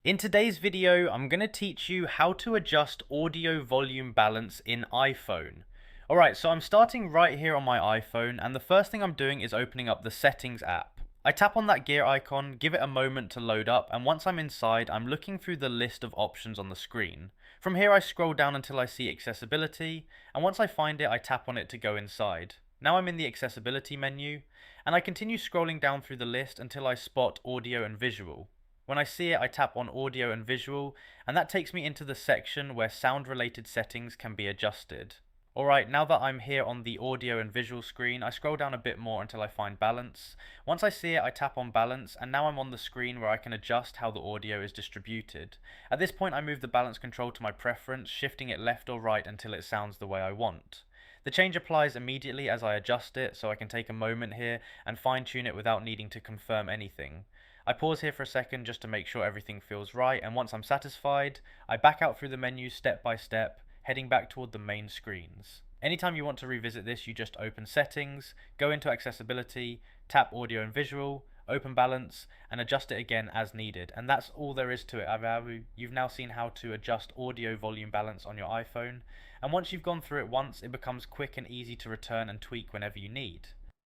In today's video, I'm going to teach you how to adjust audio volume balance in iPhone. Alright, so I'm starting right here on my iPhone, and the first thing I'm doing is opening up the Settings app. I tap on that gear icon, give it a moment to load up, and once I'm inside, I'm looking through the list of options on the screen. From here I scroll down until I see Accessibility, and once I find it I tap on it to go inside. Now I'm in the Accessibility menu, and I continue scrolling down through the list until I spot Audio and Visual. When I see it, I tap on Audio and Visual, and that takes me into the section where sound-related settings can be adjusted. Alright, now that I'm here on the Audio and Visual screen, I scroll down a bit more until I find Balance. Once I see it, I tap on Balance, and now I'm on the screen where I can adjust how the audio is distributed. At this point, I move the balance control to my preference, shifting it left or right until it sounds the way I want. The change applies immediately as I adjust it, so I can take a moment here and fine-tune it without needing to confirm anything. I pause here for a second just to make sure everything feels right, and once I'm satisfied, I back out through the menus step by step, heading back toward the main screens. Anytime you want to revisit this, you just open Settings, go into Accessibility, tap Audio and Visual, open Balance, and adjust it again as needed. And that's all there is to it. You've now seen how to adjust audio volume balance on your iPhone, and once you've gone through it once, it becomes quick and easy to return and tweak whenever you need.